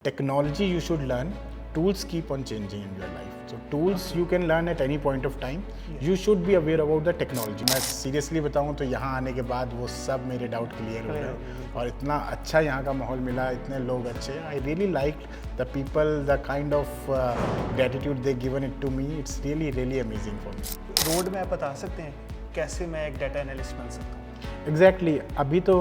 Technology you should learn, tools keep on changing in your life. So tools you can learn at any point of time. You should be aware about the technology. मैं seriously बताऊँ तो यहाँ आने के बाद वो सब मेरे डाउट क्लियर हो गए और इतना अच्छा यहाँ का माहौल मिला, इतने लोग अच्छे. I really liked the people, the kind of gratitude they given it to me. It's really amazing for me. Road map बता सकते हैं कैसे मैं एक डाटा एनालिस्ट बन सकता हूँ? एग्जैक्टली अभी तो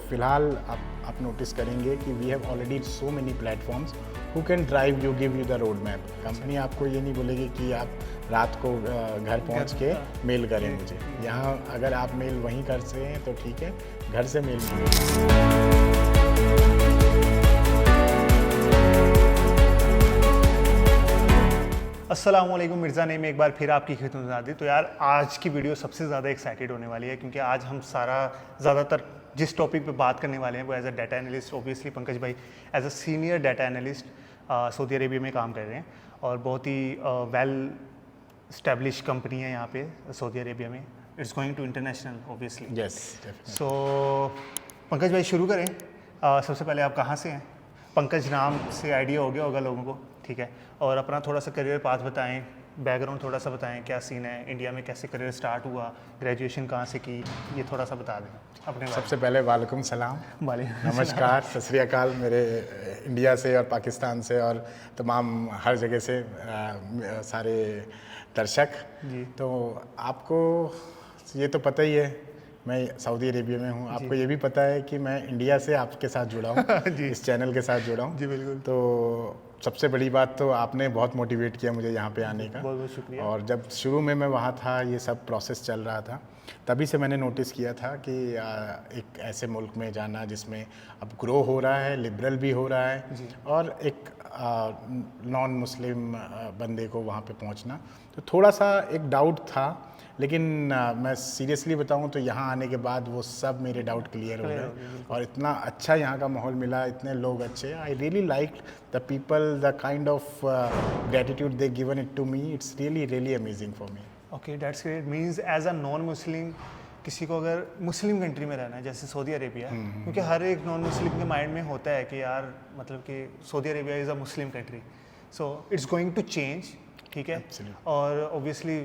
फिलहाल आप नोटिस करेंगे कि we have already so many platforms who can drive you give you the road map. Company आपको ये नहीं बोलेगी कि आप रात को घर पहुंच के मेल करें मुझे. यहाँ अगर आप मेल वहीं कर से हैं तो ठीक है, घर से मेल अस्सलामुअलैकुम, मिर्ज़ा ने में एक बार फिर आपकी खिदमत में हाजिर. तो यार आज की वीडियो सबसे ज़्यादा एक्साइटेड होने वाली है क्योंकि आज हम ज़्यादातर जिस टॉपिक पे बात करने वाले हैं वो as a data analyst. Obviously Pankaj भाई as a senior data analyst Saudi Arabia में काम कर रहे हैं और बहुत ही वेल स्टैब्लिश कंपनी है यहाँ पे सऊदी अरेबिया में. It's going to international obviously. Yes. So Pankaj भाई शुरू करें. सबसे पहले आप कहाँ से हैं? पंकज नाम से आइडिया हो गया होगा लोगों को, ठीक है. और अपना थोड़ा सा करियर पाथ बताएं, बैकग्राउंड थोड़ा सा बताएं, क्या सीन है, इंडिया में कैसे करियर स्टार्ट हुआ, ग्रेजुएशन कहाँ से की, ये थोड़ा सा बता दें अपने. सबसे पहले वालेकुम सलाम, नमस्कार, सत श्री अकाल मेरे इंडिया से और पाकिस्तान से और तमाम हर जगह से सारे दर्शक जी. तो आपको ये तो पता ही है मैं सऊदी अरेबिया में हूँ. आपको ये भी पता है कि मैं इंडिया से आपके साथ जुड़ा हूँ इस चैनल के साथ जुड़ा हूँ जी. बिल्कुल. तो सबसे बड़ी बात तो आपने बहुत मोटिवेट किया मुझे यहाँ पे आने का. बहुत शुक्रिया. और जब शुरू में मैं वहाँ था, ये सब प्रोसेस चल रहा था, तभी से मैंने नोटिस किया था कि एक ऐसे मुल्क में जाना जिसमें अब ग्रो हो रहा है, लिबरल भी हो रहा है जी. और एक नॉन मुस्लिम बंदे को वहाँ पे पहुँचना, तो थोड़ा सा एक डाउट था. लेकिन मैं सीरियसली बताऊं तो यहाँ आने के बाद वो सब मेरे डाउट क्लियर हो गए और इतना अच्छा यहाँ का माहौल मिला, इतने लोग अच्छे. I really like the people, the kind of gratitude they given it to me. It's really amazing for me. Okay, that's great. Means as a non Muslim किसी को अगर मुस्लिम कंट्री में रहना है जैसे सऊदी अरेबिया, क्योंकि हर एक non Muslim के माइंड में होता है कि यार मतलब कि Saudi Arabia is a Muslim country, so it's going to change, ठीक है. और ऑब्वियसली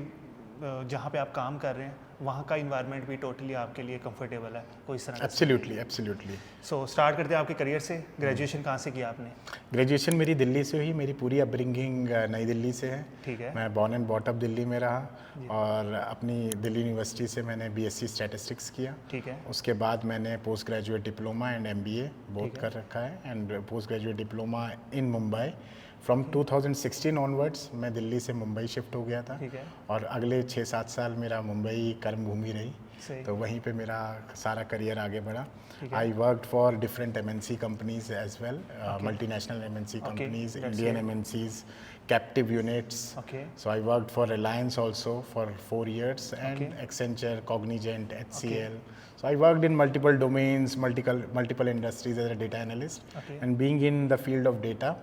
जहाँ पे आप काम कर रहे हैं वहाँ का इन्वायरमेंट भी टोटली आपके लिए कंफर्टेबल है कोई इस तरह. एब्सोल्युटली. सो स्टार्ट करते हैं आपके करियर से. ग्रेजुएशन कहाँ से किया आपने? ग्रेजुएशन मेरी दिल्ली से हुई. मेरी पूरी अपब्रिंगिंग नई दिल्ली से है, ठीक है. मैं born and brought up Delhi में रहा और अपनी दिल्ली यूनिवर्सिटी से मैंने बीएससी स्टैटिस्टिक्स किया, ठीक है. उसके बाद मैंने post graduate diploma and MBA both कर रखा है and post graduate diploma in Mumbai. From 2016 onwards मैं दिल्ली से मुंबई शिफ्ट हो गया था और अगले 6-7 साल मेरा मुंबई कर्म भूमि रही, तो वहीं पे मेरा सारा करियर आगे बढ़ा. I worked for different MNC companies as well, multinational MNC companies, Indian MNCs, captive units. So I worked for Reliance also for 4 years and Accenture, Cognizant, HCL. So I worked in multiple domains, multiple industries as a data analyst. And being in the field of data,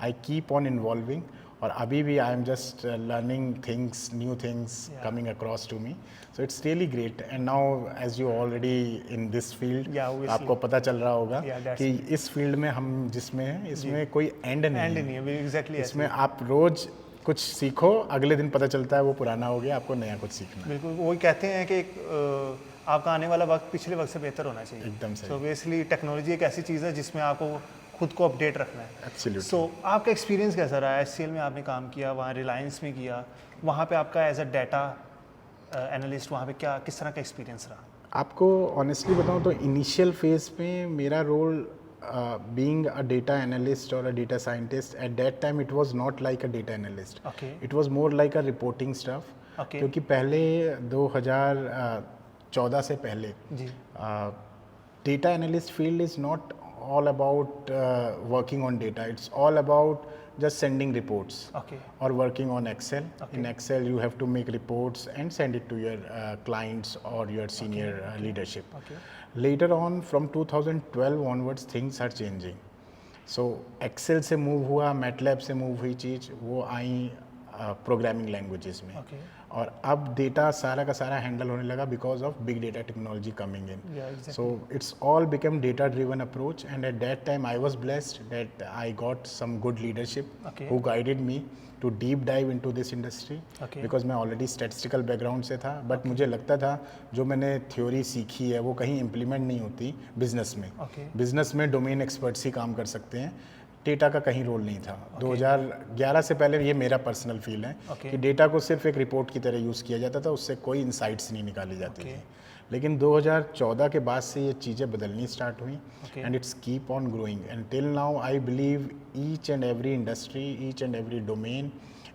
I keep on evolving. और अभी भी I am just learning things, new things coming across to me. So it's really great. And now as you already in this field, आपको पता चल रहा होगा कि इस फील्ड में हम जिसमें हैं इसमें कोई एंड नहीं है. एग्जैक्टली. इसमें आप रोज कुछ सीखो, अगले दिन पता चलता है वो पुराना हो गया, आपको नया कुछ सीखना. बिल्कुल. वही कहते हैं कि आपका आने वाला वक्त पिछले वक्त से बेहतर होना चाहिए. एकदम से. सो बेसिकली टेक्नोलॉजी एक ऐसी चीज़ है जिसमें आपको खुद को अपडेट रखना है. एब्सोल्युटली. सो आपका एक्सपीरियंस कैसा रहा? एचसीएल में आपने काम किया, वहाँ रिलायंस में किया, वहाँ पे आपका एज अ डाटा एनालिस्ट वहाँ पे किस तरह का एक्सपीरियंस रहा? आपको ऑनेस्टली बताऊँ तो इनिशियल फेज में मेरा role being a data analyst or a data scientist at that time, it was not like a data analyst. It was more like a reporting stuff. क्योंकि पहले 2014 से पहले data analyst field is not all about working on data. It's all about just sending reports or working on Excel. In Excel you have to make reports and send it to your clients or your senior leadership. Later on from 2012 onwards things are changing. So Excel से move हुआ, MATLAB से move हुई चीज़, वो आई programming languages में। Okay. और अब data सारा का सारा हैंडल होने लगा because of big data technology coming in. Yeah, exactly. So it's all become data driven approach, and at that time I was blessed that I got some good leadership Okay. who guided me to deep dive into this industry, Okay. because मैं already statistical background से था, but मुझे लगता था जो मैंने theory सीखी है वो कहीं implement नहीं होती बिजनेस में। Okay. बिजनेस में डोमेन एक्सपर्ट्स ही काम कर सकते हैं, डेटा का कहीं रोल नहीं था। 2011 से पहले ये मेरा पर्सनल फील है कि डेटा को सिर्फ एक रिपोर्ट की तरह यूज़ किया जाता था, उससे कोई इंसाइट्स नहीं निकाली जाती थी। लेकिन 2014 के बाद से ये चीज़ें बदलनी स्टार्ट हुई, and it's keep on growing, and till now I believe each and every industry, each and every domain,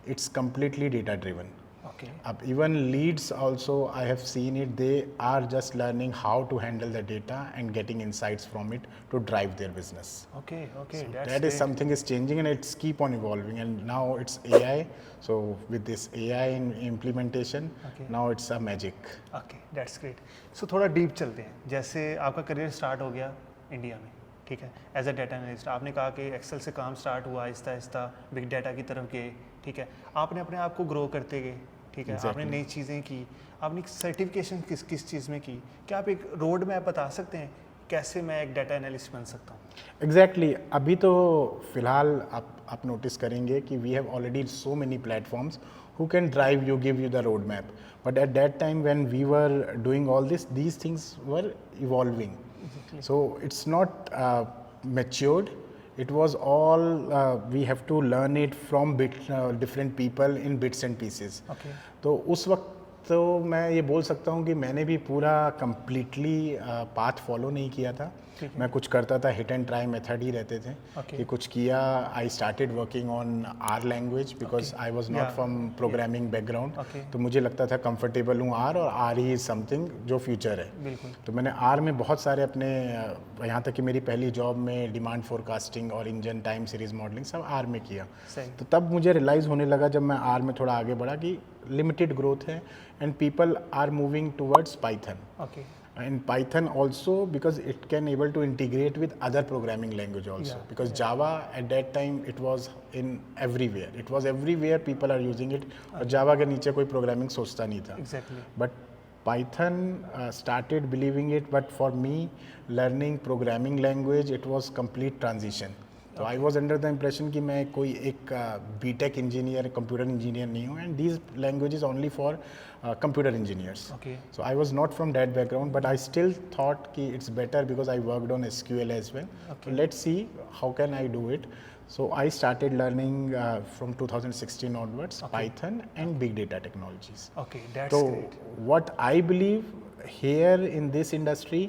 it's completely data driven. Okay. अब even leads also, I have seen it, they are just learning how to handle the data and getting insights from it to drive their business. Okay. So That's that is great. something is changing, and it's keep on evolving, and now it's AI. So with this AI in implementation, Okay. now it's a magic. Okay, that's great. So थोड़ा deep चलते हैं। जैसे आपका career start हो गया India में, ठीक है, एज अ डेटा एनालिस्ट। आपने कहा कि एक्सेल से काम स्टार्ट हुआ, आहिस्ता आहिस्ता बिग डाटा की तरफ गए, ठीक है, आपने अपने आप को ग्रो करते गए, ठीक है, आपने नई चीज़ें की, आपने सर्टिफिकेशन किस चीज़ में की। क्या आप एक रोड मैप बता सकते हैं कैसे मैं एक डाटा एनालिस्ट बन सकता हूँ? Exactly. अभी तो फिलहाल आप नोटिस करेंगे कि we have already so many platforms who can drive you, give you the roadmap. But at that time when we were doing all this, these things were evolving. Exactly. So it's not matured. It was all we have to learn it from different people in bits and pieces. Okay. तो उस वक्त तो मैं ये बोल सकता हूँ कि मैंने भी पूरा कम्प्लीटली पाथ फॉलो नहीं किया था। मैं कुछ करता था, हिट एंड ट्राई मेथड ही रहते थे। कि कुछ किया, I started working on R language because I was not from programming background. तो मुझे लगता था कंफर्टेबल हूँ आर, और आर ही इज समथिंग जो फ्यूचर है। बिल्कुल। तो मैंने आर में बहुत सारे अपने, यहाँ तक कि मेरी पहली जॉब में डिमांड फोरकास्टिंग और इंजन टाइम सीरीज मॉडलिंग सब आर में किया। तो तब मुझे रियलाइज़ होने लगा जब मैं आर में थोड़ा आगे बढ़ा कि लिमिटेड ग्रोथ है, and people are moving towards Python. Okay. And Python also, because it can able to integrate with other programming language also. Because Java at that time it was in everywhere. It was everywhere people are using it. और Java के नीचे कोई programming सोचता नहीं था. Exactly. But Python started believing it. But for me, learning programming language, it was complete transition. तो I was under the impression कि मैं कोई एक बीटेक इंजीनियर, कंप्यूटर इंजीनियर नहीं हूँ, and these languages only for computer engineers. So I was not from that background, but I still thought कि it's better because I worked on SQL as well. Let's see how can I do it. So I started learning from 2016 onwards Python and big data technologies. Okay, that's so great. What I believe here in this industry,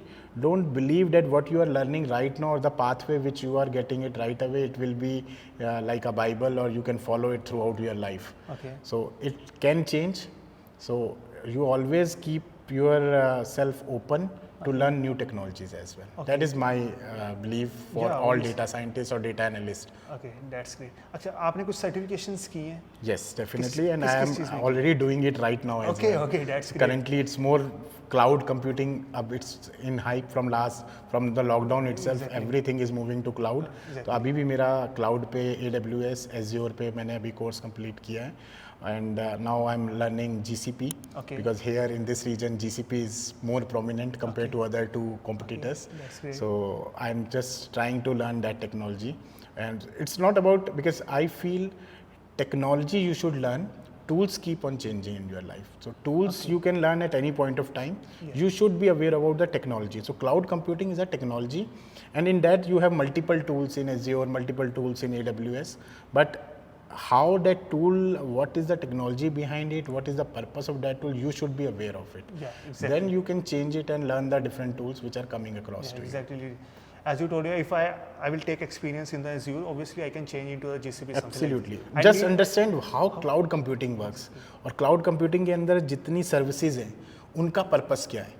don't believe that what you are learning right now or the pathway which you are getting it right away, it will be like a Bible or you can follow it throughout your life. Okay. So it can change. So you always keep your self open to learn new technologies as well. That is my belief for all data scientists or data analysts. Okay, that's great. अच्छा, आपने कुछ certifications की हैं? Yes, definitely, and I am already doing it right now as well. Okay, that's great. Currently, it's more cloud computing. It's in hype from the lockdown itself. Exactly. Everything is moving to cloud. Exactly. तो अभी भी मेरा cloud पे AWS, Azure पे मैंने अभी course complete किया है. And now I'm learning GCP because here in this region GCP is more prominent compared to other two competitors. That's great. So I'm just trying to learn that technology, and it's not about, because I feel technology you should learn. Tools keep on changing in your life. So tools you can learn at any point of time. You should be aware about the technology. So cloud computing is a technology, and in that you have multiple tools in Azure, multiple tools in AWS, but how that tool, what is the technology behind it, what is the purpose of that tool, you should be aware of it. Yeah, exactly. Then you can change it and learn the different tools which are coming across to exactly. you. As you told me, if I will take experience in the Azure, obviously I can change into a GCP. Absolutely. Just understand how cloud computing works. और cloud computing के अंदर जितनी services हैं, उनका purpose क्या है?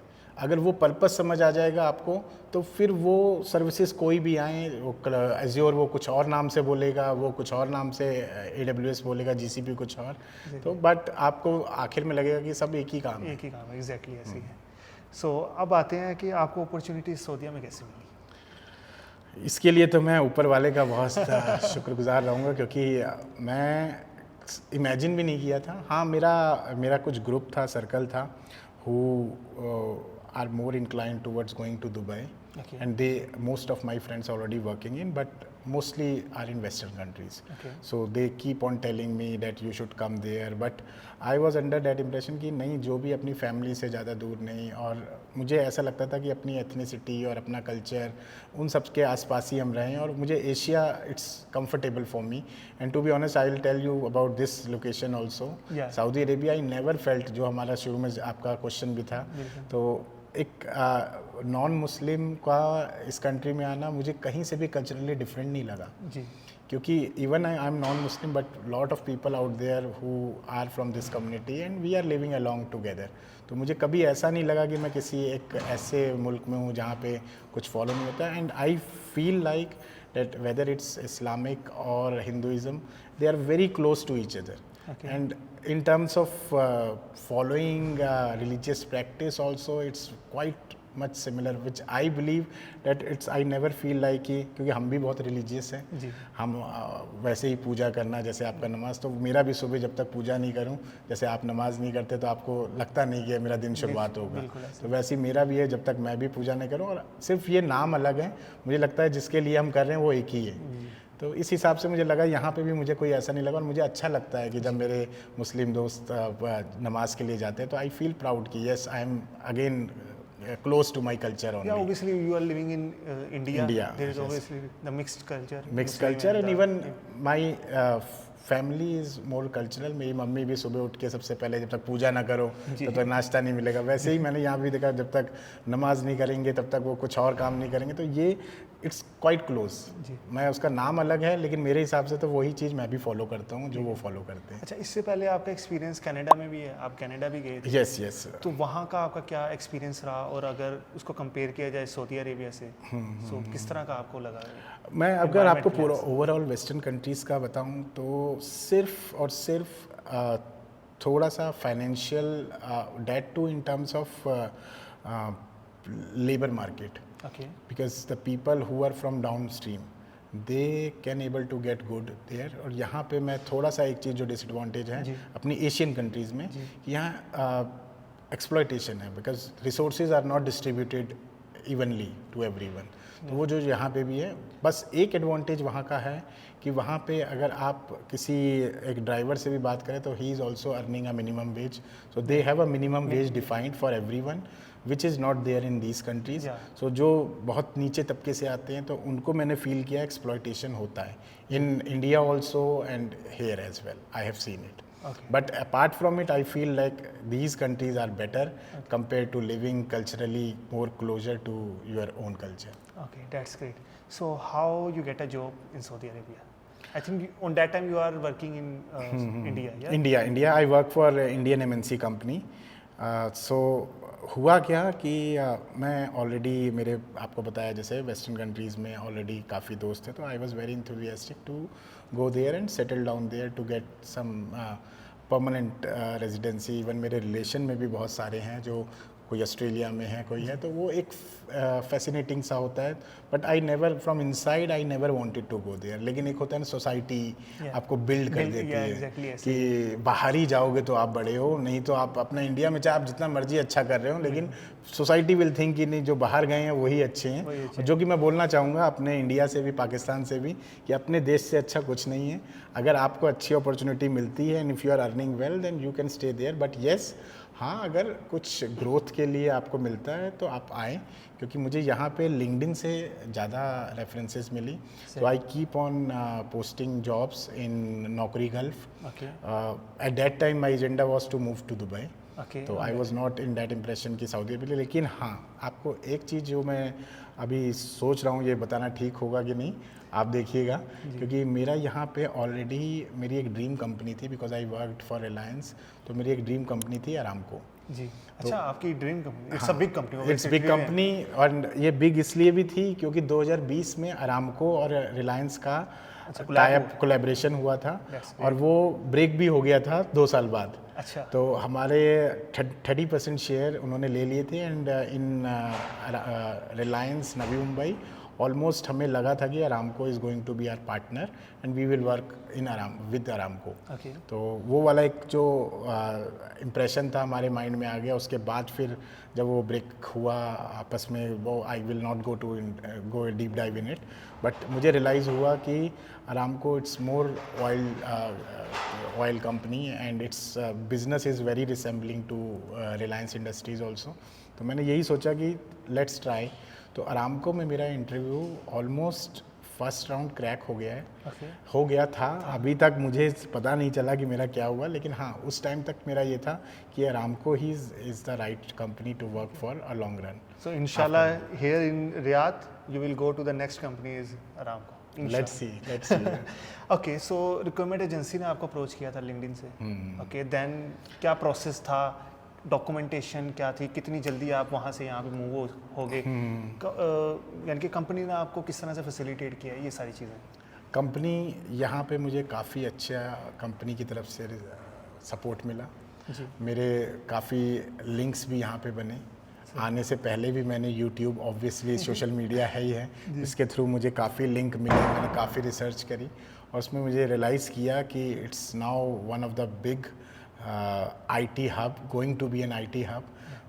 अगर वो पर्पस समझ आ जाएगा आपको, तो फिर वो सर्विसेज कोई भी आए, वो एज्योर वो कुछ और नाम से बोलेगा, वो कुछ और नाम से AWS बोलेगा, GCP कुछ और, तो बट आपको आखिर में लगेगा कि सब एक ही काम है। एग्जैक्टली ऐसे ही है। सो अब आते हैं कि आपको अपॉर्चुनिटी सऊदीया में कैसे मिली? इसके लिए तो मैं ऊपर वाले का बहुत शुक्रगुजार रहूँगा, क्योंकि मैं इमेजिन भी नहीं किया था। हाँ, मेरा कुछ ग्रुप था, सर्कल था, who are more inclined towards going to Dubai. Okay. And most of my friends are already working in, but mostly are in Western countries. Okay. So they keep on telling me that you should come there, but I was under that impression कि नहीं, जो भी अपनी family से ज़्यादा दूर नहीं, और मुझे ऐसा लगता था कि अपनी एथनिसिटी और अपना कल्चर उन सब के आसपास ही हम रहें, और मुझे एशिया it's comfortable for me. And to be honest I will tell you about this location also. Saudi Arabia I never felt, जो हमारा शुरू में आपका क्वेश्चन भी था, तो एक नॉन मुस्लिम का इस कंट्री में आना मुझे कहीं से भी कल्चरली डिफरेंट नहीं लगा जी। क्योंकि even I am non Muslim but lot of people out there who are from this community and we are living along together. तो मुझे कभी ऐसा नहीं लगा कि मैं किसी एक ऐसे मुल्क में हूँ जहाँ पे कुछ फॉलो नहीं होता। And I feel like that whether it's Islamic or Hinduism, they are very close to each other. Okay. And in terms of following religious practice also, it's quite much similar, which I believe that it's, I never feel like कि, क्योंकि हम भी बहुत religious हैं जी। हम वैसे ही पूजा करना, जैसे आपका नमाज, तो मेरा भी सुबह जब तक पूजा नहीं करूं, जैसे आप नमाज नहीं करते तो आपको लगता नहीं कि मेरा दिन शुरुआत होगा, तो वैसे ही मेरा भी है, जब तक मैं भी पूजा नहीं करूं। और सिर्फ ये नाम अलग है, मुझे लगता है जिसके लिए हम कर रहे हैं वो एक ही है। तो इस हिसाब से मुझे लगा यहाँ पे भी मुझे कोई ऐसा नहीं लगा, और मुझे अच्छा लगता है कि जब मेरे मुस्लिम दोस्त नमाज के लिए जाते हैं तो आई फील प्राउड कि yes I am again close to my culture only. Yeah, obviously you are living in India. There is yes. obviously the mixed culture. Mixed culture and even my family is more cultural. मेरी mummy भी सुबह उठ के सबसे पहले जब तक पूजा ना करो तब तक नाश्ता नहीं मिलेगा। वैसे ही मैंने यहाँ भी देखा, जब तक नमाज नहीं करेंगे तब तक वो कुछ और काम नहीं करेंगे। तो ये इट्स क्वाइट क्लोज। मैं उसका नाम अलग है, लेकिन मेरे हिसाब से तो वही चीज़ मैं भी फॉलो करता हूँ जो वो फॉलो करते हैं। अच्छा, इससे पहले आपका एक्सपीरियंस कनाडा में भी है, आप कनाडा भी गए थे? Yes yes. तो वहाँ का आपका क्या एक्सपीरियंस रहा, और अगर उसको कंपेयर किया जाए सऊदी अरेबिया से तो किस तरह का आपको लगा? मैं अगर आपको पूरा ओवरऑल वेस्टर्न कंट्रीज़ का बताऊं तो सिर्फ और सिर्फ थोड़ा सा financial debt to in terms of labour market, because the people who are from downstream they can able to get good there. और यहाँ पे मैं थोड़ा सा एक चीज़ जो डिसएडवांटेज है अपनी एशियन कंट्रीज़ में, कि यहाँ एक्सप्लॉयटेशन है, because resources are not distributed evenly to everyone. तो वो जो यहाँ पे भी है, बस एक एडवांटेज वहाँ का है कि वहाँ पे अगर आप किसी एक ड्राइवर से भी बात करें तो he is also earning a minimum wage. So they have a minimum wage defined for everyone, which is not there in these countries. So जो बहुत नीचे तबके से आते हैं तो उनको मैंने फील किया एक्सप्लॉयटेशन होता है in India also and here as well, I have seen it. But apart from it, I feel like these countries are better compared to living culturally more closer to your own culture. Okay, that's great. So how you get a job in Saudi Arabia? I think on that time you are working in India, yeah? India. I work for Indian MNC company. So हुआ क्या कि मैं already, मेरे आपको बताया जैसे western countries में already काफ़ी दोस्त थे, तो I was very enthusiastic to go there and settle down there to get some permanent residency. Even मेरे रिलेशन में भी बहुत सारे हैं, जो कोई ऑस्ट्रेलिया में है, कोई है, तो वो एक फैसिनेटिंग सा होता है। But I never from inside I never wanted to go there. लेकिन एक होता है ना, सोसाइटी आपको बिल्ड कर देती है कि बाहर ही जाओगे तो आप बड़े हो, नहीं तो आप अपना इंडिया में चाहे आप जितना मर्जी अच्छा कर रहे हो, लेकिन सोसाइटी विल थिंक कि नहीं, जो बाहर गए हैं वही अच्छे हैं। जो कि मैं बोलना चाहूँगा अपने इंडिया से भी, पाकिस्तान से भी, कि अपने देश से अच्छा कुछ नहीं है। अगर आपको अच्छी अपॉर्चुनिटी मिलती है and if you are earning well then you can stay there. But yes, हाँ, अगर कुछ ग्रोथ के लिए आपको मिलता है तो आप आएँ, क्योंकि मुझे यहाँ पे लिंक्डइन से ज़्यादा रेफरेंसेस मिली। तो I keep on posting jobs in Naukri Gulf. At that time my agenda was to move to Dubai. तो I was not in that impression की सऊदी अरेबिया। लेकिन हाँ, आपको एक चीज़ जो मैं अभी सोच रहा हूँ, ये बताना ठीक होगा कि नहीं, आप देखिएगा, क्योंकि मेरा यहाँ पे ऑलरेडी मेरी एक ड्रीम कंपनी थी, because I worked for Reliance. तो मेरी एक ड्रीम कंपनी थी अरामको जी। तो, अच्छा, आपकी dream company? It's a big company. It's big company, और ये बिग इसलिए भी थी क्योंकि 2020 में अरामको और रिलायंस का कोलैबोरेशन हुआ था, और वो ब्रेक भी हो गया था 2 साल बाद। अच्छा। तो हमारे 30% शेयर उन्होंने ले लिए थे, and in Reliance Navi Mumbai almost हमें लगा था कि Aramco is going to be our partner and we will work in with Aramco. तो वो वाला एक जो इम्प्रेशन था हमारे माइंड में आ गया। उसके बाद फिर जब वो ब्रेक हुआ आपस में, वो I will not go deep dive in it, but मुझे रियलाइज़ हुआ कि Aramco it's more oil company and its business is very resembling to Reliance Industries also. तो मैंने यही सोचा कि लेट्स ट्राई। तो अरामको में मेरा interview almost first round crack हो गया है। हो गया था, अभी तक मुझे पता नहीं चला कि मेरा क्या हुआ, लेकिन हाँ उस टाइम तक मेरा ये था कि अरामको ही is the right company to work for a long run. So इंशाल्लाह here in Riyadh you will go to the next company is Aramco. Let's see okay, so recruitment agency ने आपको approach किया था LinkedIn से। Okay, then क्या process था, documentation क्या थी, कितनी जल्दी आप वहाँ से यहाँ पे मूव हो गए, यानी कि कंपनी ने आपको किस तरह से फैसिलिटेट किया, ये सारी चीज़ें? कंपनी यहाँ पे मुझे काफ़ी अच्छा कंपनी की तरफ से सपोर्ट मिला जी। मेरे काफ़ी लिंक्स भी यहाँ पे बने। आने से पहले भी मैंने YouTube, ऑब्वियसली सोशल मीडिया है ही है, इसके थ्रू मुझे काफ़ी लिंक मिले, मैंने काफ़ी रिसर्च करी और उसमें मुझे रियलाइज़ किया कि it's now one of the big IT hub, going to be an IT hub.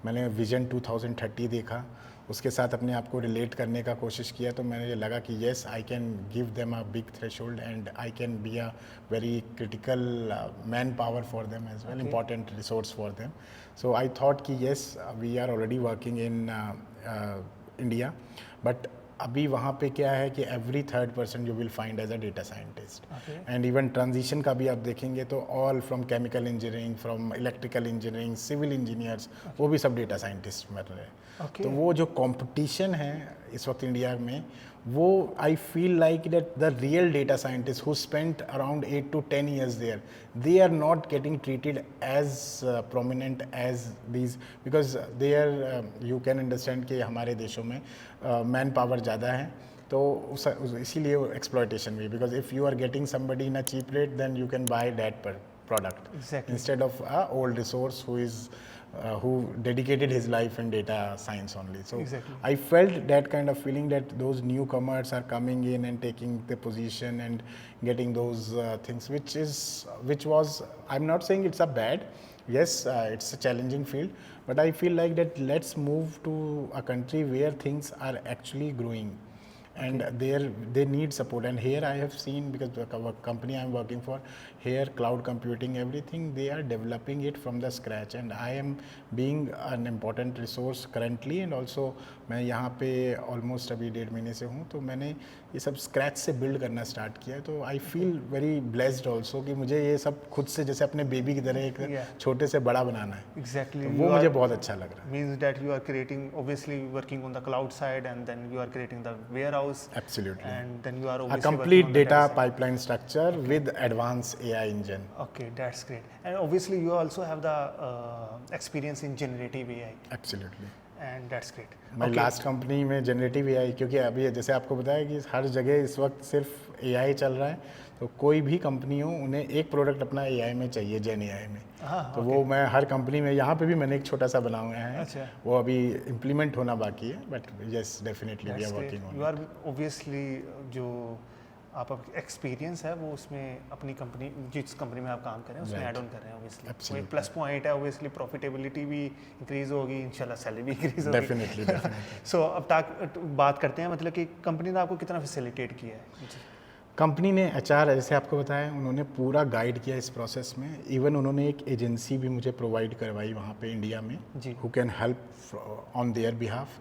मैंने विजन 2030 देखा, उसके साथ अपने आप को रिलेट करने का कोशिश किया, तो मैंने लगा कि yes I can give them a big threshold and I can be a very critical man power for them as well, important resource for them. So I thought कि yes we are already working in India, but अभी वहाँ पे क्या है कि every third person you will find as a data scientist and even transition का भी आप देखेंगे तो all from chemical engineering, from electrical engineering, civil engineers, वो भी सब डेटा साइंटिस्ट बन रहे हैं। तो वो जो कंपटीशन है इस वक्त इंडिया में, वो आई feel like that the real data scientist who spent around 8 to 10 years there, they are not getting treated as prominent as these, because they are you can understand कि हमारे देशों में मैन पावर ज़्यादा है, तो इसीलिए एक्सप्लॉयटेशन भी, because if you are getting somebody in a cheap rate then you can buy that product instead of a old resource who dedicated his life in data science only. So I felt that kind of feeling that those newcomers are coming in and taking the position and getting those things, which was, I'm not saying it's a bad, yes, it's a challenging field, but I feel like that let's move to a country where things are actually growing and they need support. And here I have seen, because the company I'm working for, here cloud computing, everything, they are developing it from the scratch and I am being an important resource currently. And also मैं यहाँ पे almost अभी 1.5 महीने से हूँ, तो मैंने ये सब स्क्रैच से बिल्ड करना स्टार्ट किया, तो I feel very blessed also कि मुझे ये सब खुद से जैसे अपने बेबी की तरह एक छोटे से बड़ा बनाना है। एग्जैक्टली, तो वो मुझे बहुत अच्छा लग रहा है। Means that you are creating, obviously working on the cloud side and then you are creating the warehouse, absolutely, and then you are a complete data pipeline structure with advanced AI engine. Okay, that's great. And obviously you also have the experience in generative AI. Absolutely. And that's great. My last company में generative AI, क्योंकि अभी जैसे आपको बताया कि हर जगह इस वक्त सिर्फ AI चल रहा है, तो कोई भी कंपनी हो उन्हें एक प्रोडक्ट अपना AI में चाहिए, जेन AI में। तो वो मैं हर कंपनी में, यहाँ पे भी मैंने एक छोटा सा बना हुआ है। अच्छा। वो अभी इम्प्लीमेंट होना बाकी है, but yes definitely we are working on. You are obviously जो आप एक्सपीरियंस है वो उसमें अपनी कंपनी, जिस कंपनी में आप काम कर रहे हैं उसमें ऐड ऑन कर रहे हैं। ऑब्वियसली वो एक प्लस पॉइंट है, ऑब्वियसली प्रॉफिटेबिलिटी भी इंक्रीज होगी, इंशाल्लाह सैलरी भी इंक्रीज होगी। डेफिनेटली सो अब तक बात करते हैं, मतलब कि कंपनी ने आपको कितना फैसिलिटेट किया है? कंपनी ने HR, जैसे आपको बताया, उन्होंने पूरा गाइड किया इस प्रोसेस में। इवन उन्होंने एक एजेंसी भी मुझे प्रोवाइड करवाई वहाँ पे इंडिया में, who can help on their behalf.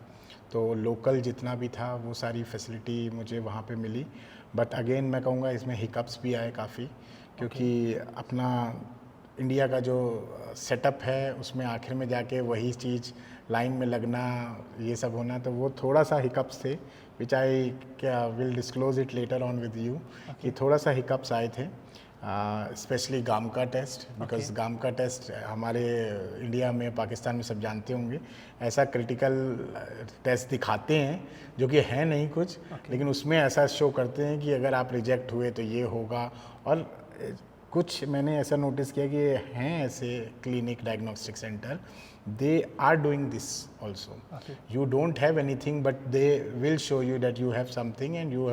तो लोकल जितना भी था वो सारी फैसिलिटी मुझे वहाँ पे मिली, बट अगेन मैं कहूँगा इसमें हिकअप्स भी आए काफ़ी, क्योंकि अपना इंडिया का जो सेटअप है उसमें आखिर में जाके वही चीज़ लाइन में लगना, ये सब होना, तो वो थोड़ा सा हिकअप्स थे, which I will disclose it later on with you, कि थोड़ा सा हिकअप्स आए थे, स्पेशली गाम का टेस्ट, बिकॉज गाम का टेस्ट हमारे इंडिया में, पाकिस्तान में सब जानते होंगे, ऐसा क्रिटिकल टेस्ट दिखाते हैं जो कि है नहीं कुछ, लेकिन उसमें ऐसा शो करते हैं कि अगर आप रिजेक्ट हुए तो ये होगा, और कुछ मैंने ऐसा नोटिस किया कि हैं ऐसे clinic diagnostic centre, they are doing this also. You don't have anything but they will show you that you have something and you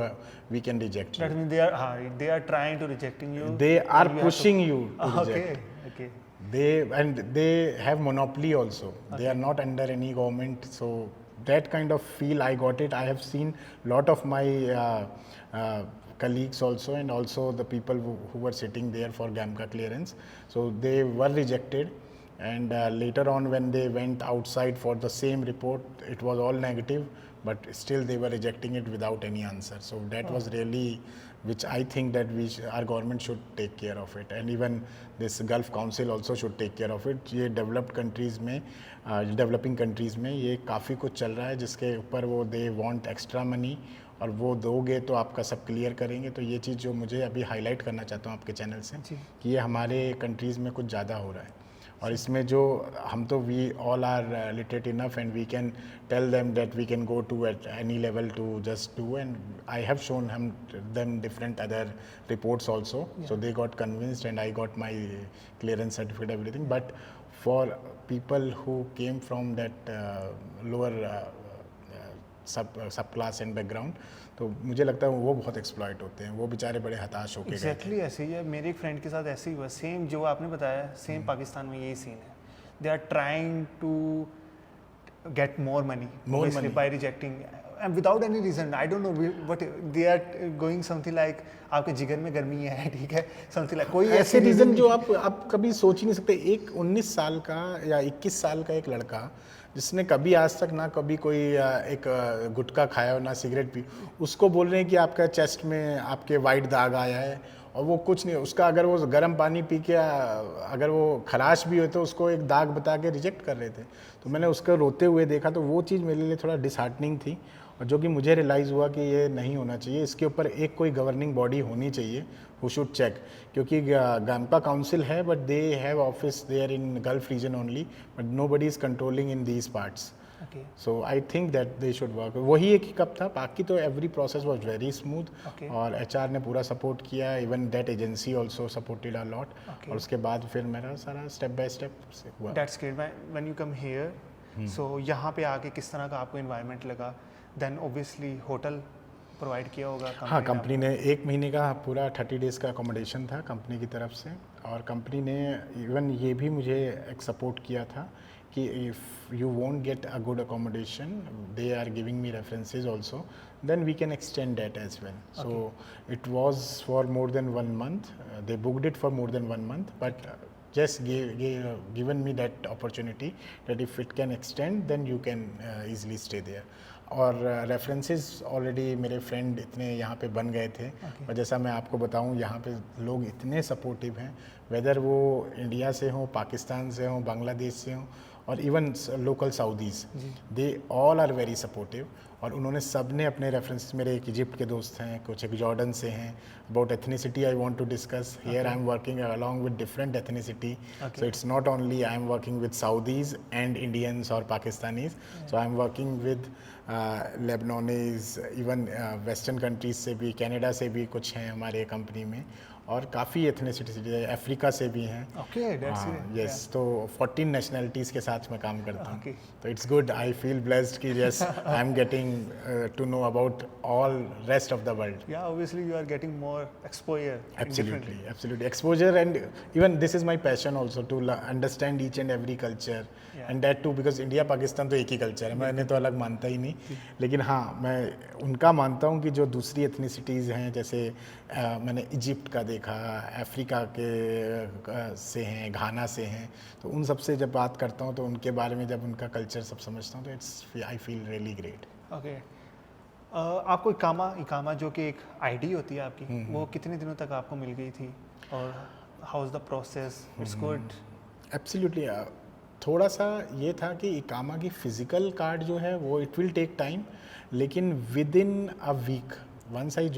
we can reject That you. means they are trying to rejecting you. They are and you have pushing you to Okay, reject. okay. They have monopoly also. They are not under any government, so that kind of feel I got it. I have seen lot of my colleagues also, and also the people who were sitting there for GAMCA clearance, so they were rejected. And later on when they went outside for the same report, it was all negative, but still they were rejecting it without any answer. So that was really, which I think that our government should take care of it, and even this Gulf Council also should take care of it. ये developed countries में, developing countries में ये काफ़ी कुछ चल रहा है जिसके ऊपर वो they want extra money, और वो दोगे तो आपका सब क्लियर करेंगे. तो ये चीज़ जो मुझे अभी हाईलाइट करना चाहता हूँ आपके चैनल से कि ये हमारे कंट्रीज़ में कुछ ज़्यादा हो रहा है, और इसमें जो हम तो we all are literate enough and we can tell them that we can go to at any level to just do, and I have shown हम them different other reports also, so they got convinced and I got my clearance certificate everything. But for people who came from that lower sub class and background, तो मुझे लगता है वो बहुत exploit होते हैं, वो बेचारे बड़े हताश होके गए. एग्जैक्टली ऐसे ही है. मेरे एक फ्रेंड के साथ ऐसे ही हुआ, सेम जो आपने बताया, सेम पाकिस्तान में यही सीन है. They are trying to get more money by rejecting and without any reason. I don't know what they are going, something like आपके जिगर में गर्मी है, ठीक है, समथिंग लाइक कोई ऐसे रीज़न जो आप कभी सोच ही नहीं सकते. एक 19 साल का या 21 साल का एक लड़का जिसने कभी आज तक ना कभी कोई एक गुटखा खाया हो ना सिगरेट पी, उसको बोल रहे हैं कि आपका चेस्ट में आपके वाइट दाग आया है, और वो कुछ नहीं, उसका अगर वो गर्म पानी पी के अगर वो खराश भी हो तो उसको एक दाग बता के रिजेक्ट कर रहे थे. तो मैंने उसको रोते हुए देखा, तो वो चीज़ मेरे लिए थोड़ा डिसहार्टनिंग थी, और जो कि मुझे रियलाइज़ हुआ कि ये नहीं होना चाहिए. इसके ऊपर एक कोई गवर्निंग बॉडी होनी चाहिए हु शुड चेक, क्योंकि गामका काउंसिल है but they have office there in Gulf region only, but nobody is controlling in these parts. So I think that they should work. वही एक हिकअप था, बाकी तो every process was very smooth, और HR ने पूरा support किया, even that agency also supported a lot, और उसके बाद फिर मेरा सारा स्टेप बाय स्टेप हुआ. That's great. When you come here, सो यहाँ पे आके किस तरह का आपको इन्वायरमेंट लगा? देन ऑब्वियसली होटल प्रोवाइड किया होगा हाँ, कंपनी ने 1 महीने का पूरा 30 डेज़ का अकोमोडेशन था कंपनी की तरफ से, और कंपनी ने इवन ये भी मुझे एक सपोर्ट किया था कि if you won't get a good accommodation, they are giving me references also, then we can extend that as well. So it was for more than 1 month, they booked it for more than 1 month, but just given me that opportunity that if it can extend then you can easily stay there. और references already मेरे friend इतने यहाँ पे बन गए थे, और जैसा मैं आपको बताऊँ यहाँ पे लोग इतने सपोर्टिव हैं, वेदर वो इंडिया से हों, पाकिस्तान से हों, बांग्लादेश से हों, और even local Saudis, they all are very supportive. और उन्होंने सब ने अपने रेफरेंसेस, मेरे एक इजिप्ट के दोस्त हैं, कुछ एक जॉर्डन से हैं. About ethnicity I want to discuss here, I am working along with different ethnicity, so it's not only I am working with Saudis and Indians और Pakistanis, so I am working with Lebanese, even western countries से भी, Canada से भी कुछ हैं हमारे company में, और काफ़ी एथनिसिटी अफ्रीका से भी हैं. यस, तो 14 नेशनलिटीज़ के साथ मैं काम करता हूँ. तो it's good, I feel blessed कि yes I am getting to know about all rest of the world. Yeah obviously you are getting more exposure. Absolutely exposure, and even this is my passion also to understand each and every culture, and that too because India Pakistan तो एक ही culture है, मैंने तो अलग मानता ही नहीं, लेकिन हाँ मैं उनका मानता हूँ कि जो दूसरी एथनिसिटीज़ हैं, जैसे मैंने इजिप्ट का देखा, अफ्रीका के से हैं, घाना से हैं, तो उन सब से जब बात करता हूँ तो उनके बारे में जब उनका कल्चर सब समझता हूँ तो it's I feel really great. Okay, आपको इकामा जो कि एक आईडी होती है आपकी, वो कितने दिनों तक आपको मिल गई थी, और how is the process? It's good. Absolutely. थोड़ा सा ये था कि इकामा की फ़िज़िकल कार्ड जो है वो इट विल टेक टाइम, लेकिन within a week once I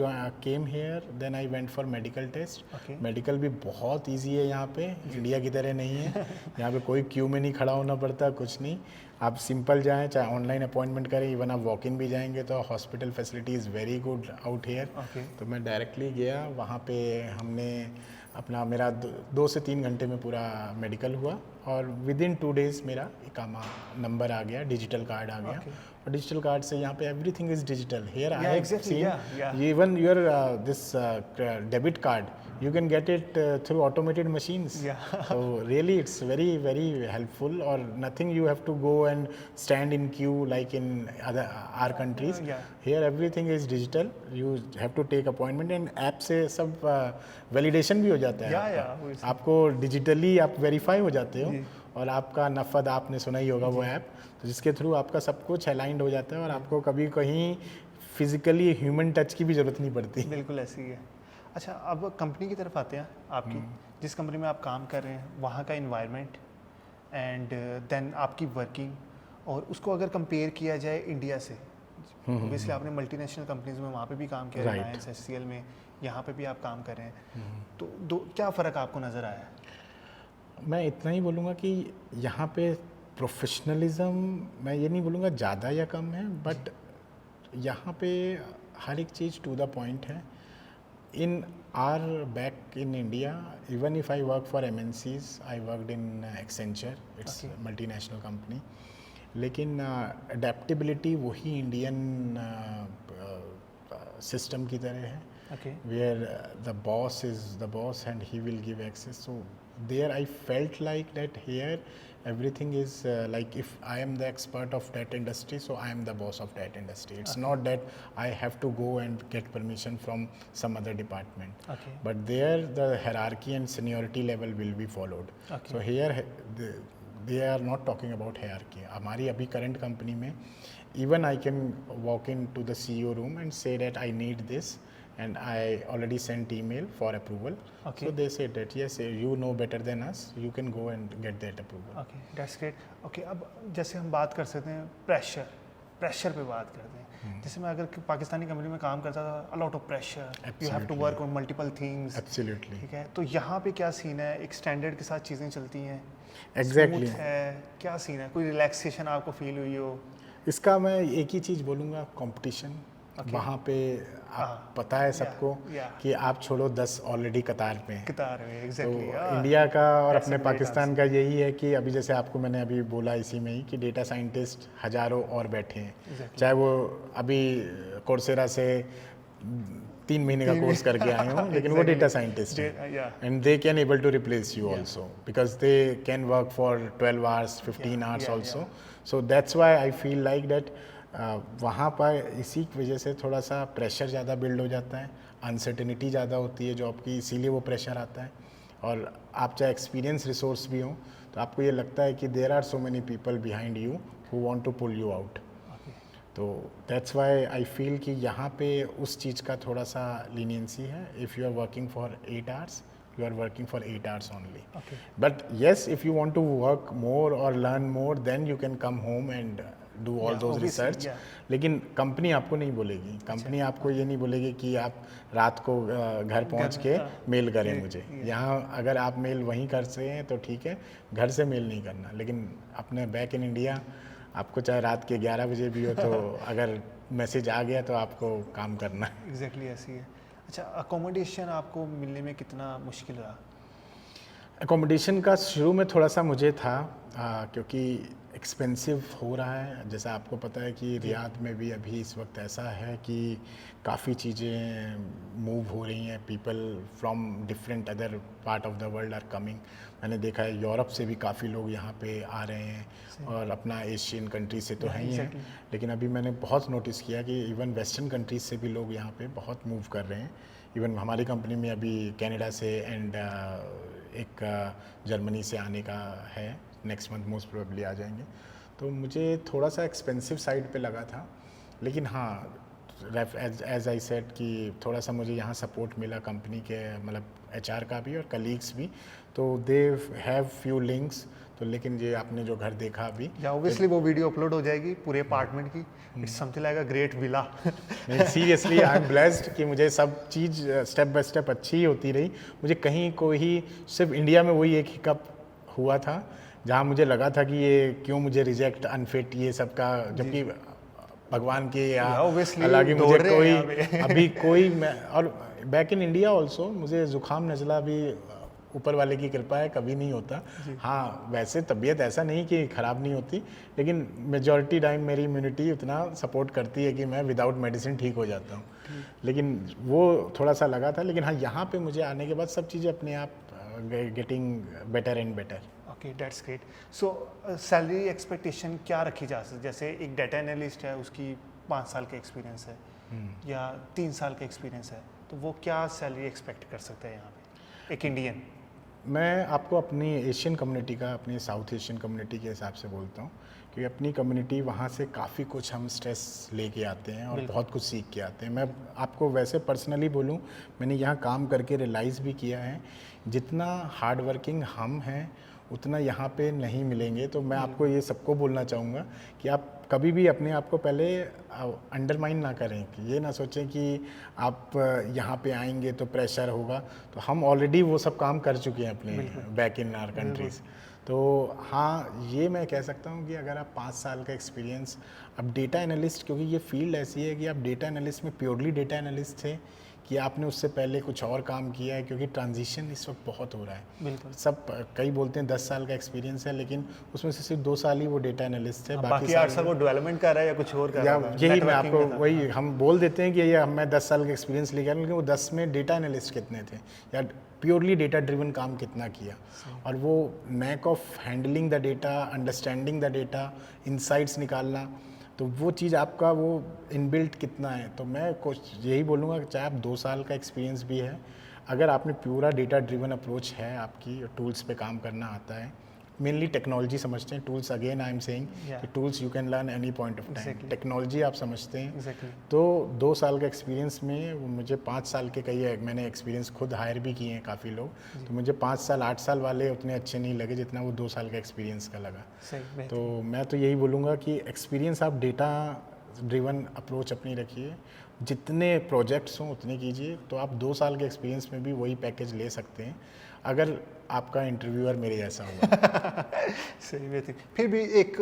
came here then I went for medical test. Medical भी बहुत इजी है यहाँ पे, इंडिया की तरह नहीं है. यहाँ पे कोई क्यू में नहीं खड़ा होना पड़ता, कुछ नहीं. आप सिंपल जाएं, चाहे ऑनलाइन अपॉइंटमेंट करें, इवन आप वॉक इन भी जाएंगे तो hospital facility is very good out here. तो मैं डायरेक्टली गया वहाँ पे, हमने अपना मेरा 2 से 3 घंटे में पूरा मेडिकल हुआ और विद इन 2 डेज़ मेरा इकामा नंबर आ गया, डिजिटल कार्ड आ गया। और डिजिटल कार्ड से यहाँ पे everything is digital. Here I have scene even your this debit card you can get it through automated machines. So really it's very very helpful, or nothing you have to go and stand in queue like in other our countries. Here everything is digital. You have to take appointment and app से सब validation भी हो जाता है। आपको digitally आप verify हो जाते हो और आपका नफद आपने सुना ही होगा वो ऐप, तो जिसके थ्रू आपका सब कुछ अलाइंड हो जाता है और आपको कभी कहीं फिजिकली ह्यूमन टच की भी ज़रूरत नहीं पड़ती। बिल्कुल ऐसी ही है। अच्छा, अब कंपनी की तरफ आते हैं आपकी, जिस कंपनी में आप काम कर रहे हैं वहाँ का इन्वायरमेंट एंड देन आपकी वर्किंग, और उसको अगर कंपेयर किया जाए इंडिया से, ऑब्वियसली आपने मल्टीनेशनल कंपनीज में वहाँ पे भी काम किया है, रिलायंस, एचसीएल में, यहाँ पे भी आप काम कर रहे हैं, तो क्या फ़र्क आपको नज़र आया है? मैं इतना ही बोलूँगा कि यहाँ पे प्रोफेशनलिज्म, मैं ये नहीं बोलूँगा ज़्यादा या कम है, बट यहाँ पे हर एक चीज़ टू द पॉइंट है। In our back in India, even if I work for MNCs, I worked in Accenture, it's a multinational company, लेकिन adaptability वही Indian system की तरह है, where the boss is the boss and he will give access. So there I felt like that here everything is like if I am the expert of that industry, so I am the boss of that industry. It's not that I have to go and get permission from some other department. But there the hierarchy and seniority level will be followed. So here they are not talking about hierarchy. हमारी अभी current company में even I can walk into the CEO room and say that I need this, and I already sent email for approval. So they said that yes, you know better than us, you can go and get that approval. That's great. अब जैसे हम बात कर सकते हैं pressure पे बात करते हैं। जैसे मैं अगर पाकिस्तानी कंपनी में काम करता था, a lot of pressure, you have to work on multiple things. Absolutely. ठीक है, तो यहाँ पे क्या सीन है? एक स्टैंडर्ड के साथ चीज़ें चलती हैं, Exactly. है, क्या सीन है? कोई रिलैक्सेशन आपको फील हुई हो? इसका मैं एक ही चीज़ बोलूँगा, कंपटीशन। वहाँ पे आप पता है सबको कि आप छोड़ो 10 ऑलरेडी कतार में exactly. तो इंडिया का और अपने पाकिस्तान का यही है कि अभी जैसे आपको मैंने अभी बोला इसी में ही कि डेटा साइंटिस्ट हज़ारों और बैठे हैं, चाहे वो अभी कोर्सेरा से 3 महीने का कोर्स करके आए हों, लेकिन वो डेटा साइंटिस्ट हैं and they can able to replace you also because they can work for 12 hours 15 hours also. So that's why I feel like that वहाँ पर इसी की वजह से थोड़ा सा प्रेशर ज़्यादा बिल्ड हो जाता है, अनसर्टेनिटी ज़्यादा होती है जॉब की, इसीलिए वो प्रेशर आता है। और आप चाहे एक्सपीरियंस रिसोर्स भी हों तो आपको ये लगता है कि there are so many people behind you who want to pull you out. तो दैट्स वाई आई फील कि यहाँ पे उस चीज़ का थोड़ा सा लीनियंसी है। If you are working for 8 hours you are working for 8 hours only. But yes, if you want to work more or learn more, then you can come home and do all those research. लेकिन company आपको नहीं बोलेगी, company आपको ये नहीं बोलेगी कि आप रात को घर पहुंच के मेल करें मुझे। यहाँ अगर आप मेल वहीं कर सकते हैं तो ठीक है, घर से मेल नहीं करना। लेकिन अपने बैक इन इंडिया आपको चाहे रात के 11 बजे भी हो तो अगर मैसेज आ गया तो आपको काम करना है। एग्जैक्टली ऐसी है। अच्छा, अकोमोडेशन आपको मिलने में कितना मुश्किल रहा? अकोमोडेशन का शुरू में थोड़ा सा मुझे था क्योंकि एक्सपेंसिव हो रहा है। जैसा आपको पता है कि रियाद में भी अभी इस वक्त ऐसा है कि काफ़ी चीज़ें मूव हो रही हैं, people from different other part of the world are coming. मैंने देखा है यूरोप से भी काफ़ी लोग यहाँ पे आ रहे हैं और अपना एशियन कंट्री से तो हैं ही हैं, लेकिन अभी मैंने बहुत नोटिस किया कि इवन वेस्टर्न कंट्रीज से भी लोग यहाँ पे बहुत मूव कर रहे हैं। इवन हमारी कंपनी में अभी कनाडा से एंड एक जर्मनी से आने का है, नेक्स्ट मंथ मोस्ट प्रोबेबली आ जाएंगे। तो मुझे थोड़ा सा एक्सपेंसिव साइड पे लगा था, लेकिन हाँ एज आई सेड कि थोड़ा सा मुझे यहाँ सपोर्ट मिला कंपनी के, मतलब HR का भी और कलीग्स भी, तो दे हैव फ्यू लिंक्स। तो लेकिन ये आपने जो घर देखा अभी, ऑब्वियसली वो वीडियो अपलोड हो जाएगी पूरे अपार्टमेंट की। It's something like a great villa. नहीं सीरियसली आई एम ब्लेस्ड कि मुझे सब चीज़ स्टेप बाय स्टेप अच्छी ही होती रही। मुझे कहीं कोई सिर्फ इंडिया में वही एक हिकअप हुआ था जहाँ मुझे लगा था कि ये क्यों मुझे रिजेक्ट अनफिट ये सब का, जबकि भगवान के या हालांकि मुझे कोई अभी कोई मैं और बैक इन इंडिया ऑल्सो मुझे जुकाम नज़ला भी ऊपर वाले की कृपा है कभी नहीं होता। हाँ वैसे तबीयत ऐसा नहीं कि ख़राब नहीं होती, लेकिन मेजॉरिटी टाइम मेरी इम्यूनिटी उतना सपोर्ट करती है कि मैं विदाउट मेडिसिन ठीक हो जाता हूँ। लेकिन वो थोड़ा सा लगा था, लेकिन हाँ यहाँ पे मुझे आने के बाद सब चीज़ें अपने आप getting better and better. Okay that's great. So salary expectation क्या रखी जा सकती है? जैसे एक डाटा एनालिस्ट है, उसकी 5 साल का एक्सपीरियंस है या 3 साल का एक्सपीरियंस है, तो वो क्या सैलरी एक्सपेक्ट कर सकता है यहाँ पे एक इंडियन? मैं आपको अपनी एशियन कम्युनिटी का, अपनी साउथ एशियन कम्युनिटी के हिसाब से बोलता हूँ, क्योंकि अपनी कम्युनिटी वहाँ से काफ़ी कुछ हम स्ट्रेस लेके आते हैं और बहुत कुछ सीख के आते हैं। मैं आपको वैसे पर्सनली बोलूँ, मैंने यहाँ काम करके रियलाइज़ भी किया है, जितना हार्ड वर्किंग हम हैं उतना यहाँ पे नहीं मिलेंगे। तो मैं आपको ये सबको बोलना चाहूँगा कि आप कभी भी अपने आप को पहले अंडरमाइन ना करें, कि ये ना सोचें कि आप यहाँ पे आएंगे तो प्रेशर होगा। तो हम ऑलरेडी वो सब काम कर चुके हैं अपने बैक इन आवर कंट्रीज़। तो हाँ ये मैं कह सकता हूँ कि अगर आप 5 साल का एक्सपीरियंस, अब डेटा एनालिस्ट, क्योंकि ये फील्ड ऐसी है कि आप डेटा एनालिस्ट में प्योरली डेटा एनालिस्ट थे कि आपने उससे पहले कुछ और काम किया है, क्योंकि ट्रांजिशन इस वक्त बहुत हो रहा है। बिल्कुल। सब कई बोलते हैं 10 साल का एक्सपीरियंस है, लेकिन उसमें से सिर्फ 2 साल ही वो डेटा एनालिस्ट है, बाकी 8 साल वो डेवलपमेंट कर रहा है या कुछ और कर रहा है। यही मैं आपको वही हम बोल देते हैं कि ये मैं 10 साल का एक्सपीरियंस लेकर, लेकिन वो 10 में डेटा एनालिस्ट कितने थे या प्योरली डेटा ड्रिवन काम कितना किया, और वो NAAC of handling the data, understanding the data, insights निकालना, तो वो चीज़ आपका वो इनबिल्ट कितना है। तो मैं कुछ यही बोलूँगा कि चाहे आप 2 साल का एक्सपीरियंस भी है, अगर आपने पूरा डेटा ड्रिवन अप्रोच है, आपकी टूल्स पे काम करना आता है, मेनली टेक्नोलॉजी समझते हैं, tools again I am saying कि tools you can learn any point of time, technology आप समझते हैं तो 2 साल का एक्सपीरियंस में मुझे 5 साल के कई मैंने एक्सपीरियंस खुद हायर भी किए हैं काफ़ी लोग, तो मुझे 5 साल 8 साल वाले उतने अच्छे नहीं लगे जितना वो 2 साल का एक्सपीरियंस का लगा। तो मैं तो यही बोलूँगा कि एक्सपीरियंस आप डेटा ड्रिवन अप्रोच अपनी रखिए, जितने प्रोजेक्ट्स हों उतने कीजिए, तो आप 2 साल के एक्सपीरियंस में भी वही पैकेज ले सकते हैं अगर आपका इंटरव्यूअर मेरे जैसा हुआ। सही बात है। फिर भी एक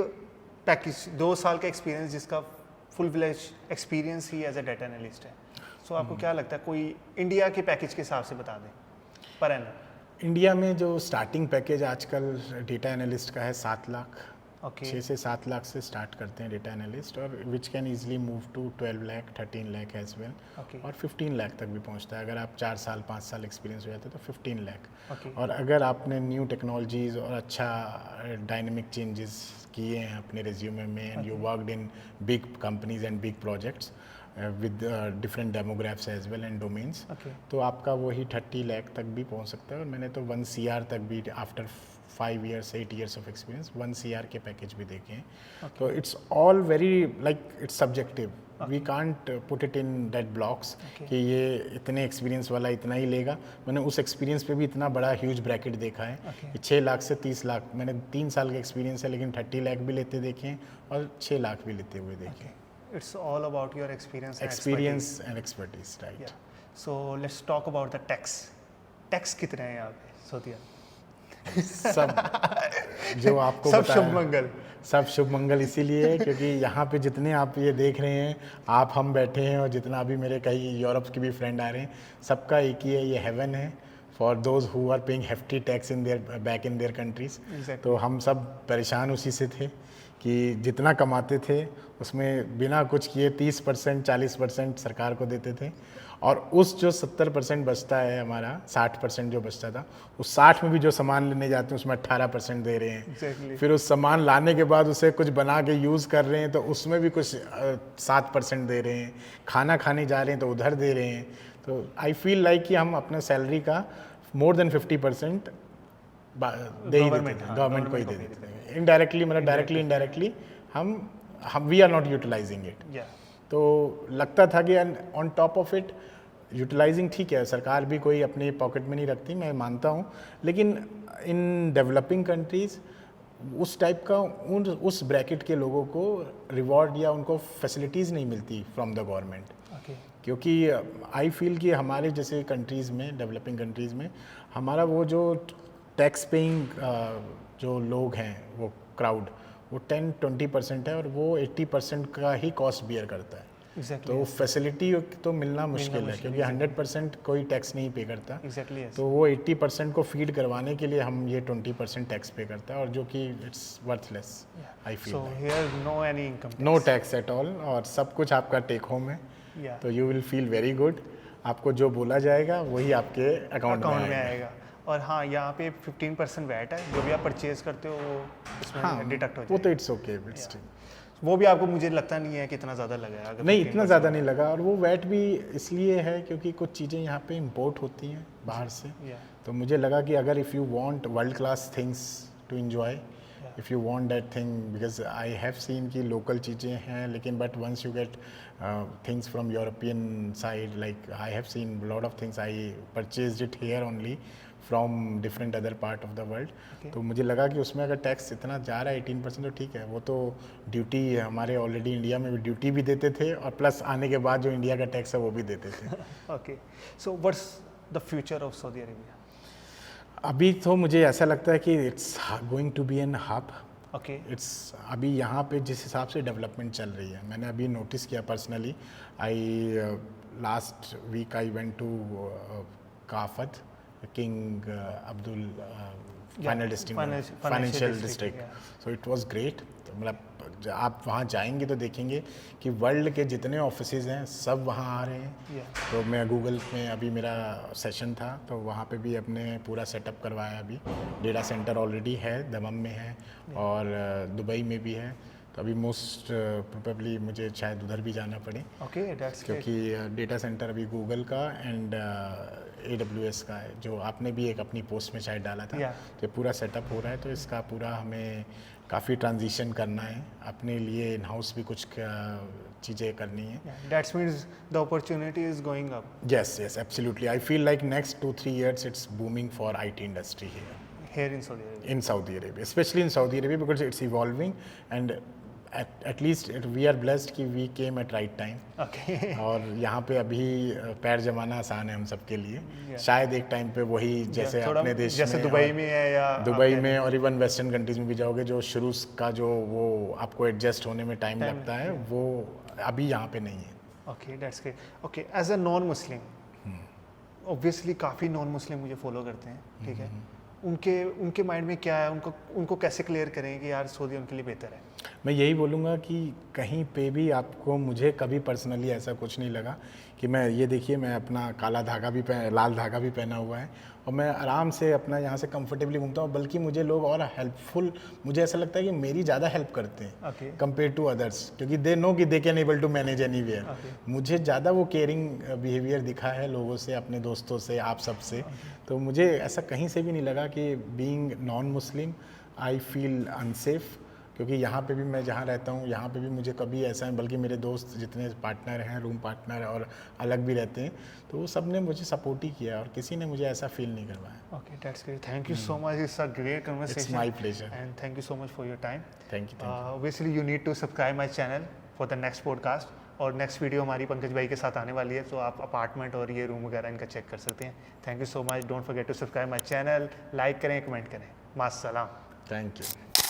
पैकेज 2 साल का एक्सपीरियंस जिसका फुल फ्लेज एक्सपीरियंस ही एज अ डाटा एनालिस्ट है, सो आपको क्या लगता है कोई इंडिया के पैकेज के हिसाब से बता दें पर एनम? इंडिया में जो स्टार्टिंग पैकेज आजकल डेटा एनालिस्ट का है 7 लाख, 6 से 7 लाख से स्टार्ट करते हैं डेटा एनालिस्ट, और which can easily move to 12 lakh 13 lakh as well, और 15 लाख तक भी पहुंचता है अगर आप 4 साल 5 साल एक्सपीरियंस हो जाते हैं तो 15 लाख। और अगर आपने न्यू टेक्नोलॉजीज़ और अच्छा डायनेमिक चेंजेस किए हैं अपने रिज्यूमे में, and you worked in big companies and big projects with different demographs as well and domains, तो आपका वही 30 लाख तक भी पहुंच सकता है। और मैंने तो 1 CR तक भी after 5 years 8 years of experience 1 CR के पैकेज भी देखे हैं। तो it's all very like it's subjective, we can't put it in that blocks कि ये इतने एक्सपीरियंस वाला इतना ही लेगा। मैंने उस एक्सपीरियंस पे भी इतना बड़ा ह्यूज ब्रैकेट देखा है कि 6 लाख से 30 लाख, मैंने 3 साल का एक्सपीरियंस है लेकिन 30 लाख भी लेते देखे हैं और 6 लाख भी लेते हुए देखे। It's all about your experience and expertise, right. So let's talk about the tax कितने हैं यहाँ पे सऊदीया? सब जो आपको सब शुभ मंगल, सब शुभ मंगल इसीलिए है क्योंकि यहाँ पे जितने आप ये देख रहे हैं, आप हम बैठे हैं और जितना अभी मेरे कई यूरोप के भी फ्रेंड आ रहे हैं, सबका एक ही है, ये हेवन है for those who are paying hefty tax in their back in their countries. तो हम सब परेशान उसी से थे कि जितना कमाते थे उसमें बिना कुछ किए 30% 40% सरकार को देते थे, और उस जो 70% बचता है हमारा, 60% जो बचता था, उस 60 में भी जो सामान लेने जाते हैं उसमें 18% दे रहे हैं। फिर उस सामान लाने के बाद उसे कुछ बना के यूज़ कर रहे हैं तो उसमें भी कुछ 7% दे रहे हैं, खाना खाने जा रहे हैं तो उधर दे रहे हैं। तो आई फील लाइक कि हम अपने सैलरी का मोर देन 50% दे ही देते थे, गवर्नमेंट को ही दे देते थे इनडायरेक्टली, मतलब डायरेक्टली इनडायरेक्टली हम we are not utilising it. तो लगता था कि on top of it utilising, ठीक है सरकार भी कोई अपने पॉकेट में नहीं रखती, मैं मानता हूँ, लेकिन इन डेवलपिंग कंट्रीज़ उस टाइप का उस ब्रैकेट के लोगों को रिवॉर्ड या उनको फैसिलिटीज़ नहीं मिलती फ्रॉम द गवर्नमेंट। क्योंकि आई फील कि हमारे जैसे कंट्रीज़ में, डेवलपिंग कंट्रीज़ में, हमारा वो जो टैक्स पेइंग जो लोग हैं वो क्राउड वो 10-20% है और वो 80% का ही कॉस्ट बियर करता है। एग्जैक्टली तो फैसिलिटी तो मिलना मुश्किल है क्योंकि 100% कोई टैक्स नहीं पे करता। एग्जैक्टली तो वो 80% को फीड करवाने के लिए हम ये 20% टैक्स पे करता है और जो कि it's worthless I feel. So here no any income no tax at all और सब कुछ आपका टेक होम है। तो you will feel very good. आपको जो बोला जाएगा वही आपके अकाउंट में आएगा। और हाँ, यहाँ पे 15% वैट है, जो भी आप परचेज करते हो वो इसमें डिडक्ट हो जाएगा। वो तो इट्स ओके, वो भी आपको मुझे लगता नहीं है कि इतना ज़्यादा लगा है। नहीं, इतना ज़्यादा नहीं लगा। और वो वैट भी इसलिए है क्योंकि कुछ चीज़ें यहाँ पे इंपोर्ट होती हैं बाहर से। तो मुझे लगा कि अगर if you want world class things to enjoy, if you want that thing, because I have seen कि लोकल चीज़ें हैं लेकिन but once you get things from European side, like I have seen lot of things, I purchase it here only from different other part of the world. तो मुझे लगा कि उसमें अगर टैक्स इतना जा रहा है 18% तो ठीक है। वो तो ड्यूटी हमारे ऑलरेडी इंडिया में भी ड्यूटी भी देते थे और प्लस आने के बाद जो इंडिया का टैक्स है वो भी देते थे। Okay, so what's the future of Saudi Arabia? अभी तो मुझे ऐसा लगता है कि it's going to be an hub. Okay, it's अभी यहाँ पे जिस हिसाब से डेवलपमेंट चल रही है, मैंने अभी नोटिस किया personally. I last week I went to KAFD, King Abdul financial district. So it was great. तो मतलब आप वहाँ जाएंगे तो देखेंगे कि वर्ल्ड के जितने ऑफिसेज हैं सब वहाँ आ रहे हैं। तो मैं गूगल में अभी मेरा सेशन था तो वहाँ पे भी अपने पूरा सेटअप करवाया। अभी डेटा सेंटर ऑलरेडी है, दमम में है और दुबई में भी है। तो अभी मोस्ट प्रोबेबली मुझे शायद उधर भी जाना पड़े। क्योंकि डेटा सेंटर अभी गूगल का एंड AWS का है, जो आपने भी एक अपनी पोस्ट में शायद डाला था। तो पूरा सेटअप हो रहा है। तो इसका पूरा हमें काफ़ी ट्रांजिशन करना है, अपने लिए इन हाउस भी कुछ चीज़ें करनी है। That means the opportunity is going up. Yes, absolutely. I feel like next 2-3 years it's booming for IT industry here in Saudi Arabia. In Saudi Arabia, especially in Saudi Arabia because it's evolving and at least we are blessed कि we came at right time. Okay. और यहाँ पे अभी पैर जमाना आसान है हम सबके लिए। शायद एक टाइम पे वही जैसे अपने देश जैसे दुबई में है या दुबई में और इवन वेस्टर्न कंट्रीज में भी जाओगे, जो शुरू का जो वो आपको एडजस्ट होने में टाइम लगता है वो अभी यहाँ पे नहीं है। Okay, that's great. Okay, as a non Muslim, obviously काफ़ी नॉन मुस्लिम मुझे फॉलो करते हैं, ठीक है। उनके माइंड में क्या है, उनको कैसे क्लियर करें कि यार सऊदी उनके लिए बेहतर है? मैं यही बोलूँगा कि कहीं पे भी आपको, मुझे कभी पर्सनली ऐसा कुछ नहीं लगा कि मैं ये देखिए मैं अपना काला धागा भी लाल धागा भी पहना हुआ है और मैं आराम से अपना यहाँ से कंफर्टेबली घूमता हूँ। बल्कि मुझे लोग और हेल्पफुल, मुझे ऐसा लगता है कि मेरी ज़्यादा हेल्प करते हैं कंपेयर टू अदर्स, क्योंकि दे नो कि they can able to manage anywhere. मुझे ज़्यादा वो केयरिंग बिहेवियर दिखा है लोगों से, अपने दोस्तों से, आप सब से। तो मुझे ऐसा कहीं से भी नहीं लगा कि being non Muslim I feel unsafe, क्योंकि यहाँ पे भी मैं जहाँ रहता हूँ यहाँ पे भी मुझे कभी ऐसा है, बल्कि मेरे दोस्त जितने पार्टनर हैं, रूम पार्टनर और अलग भी रहते हैं, तो वो सब ने मुझे सपोर्ट ही किया और किसी ने मुझे ऐसा फील नहीं करवाया। Okay, that's great. Thank you so much, it's a great conversation. It's my pleasure and thank you so much for your time. Thank you. Obviously you need to subscribe my channel for the next podcast. और next video हमारी पंकज भाई के साथ आने वाली है, तो आप अपार्टमेंट और ये रूम वगैरह इनका चेक कर सकते हैं। Thank you so much. Don't forget to subscribe my channel, like करें, कमेंट करें। मास्सलाम। Thank you.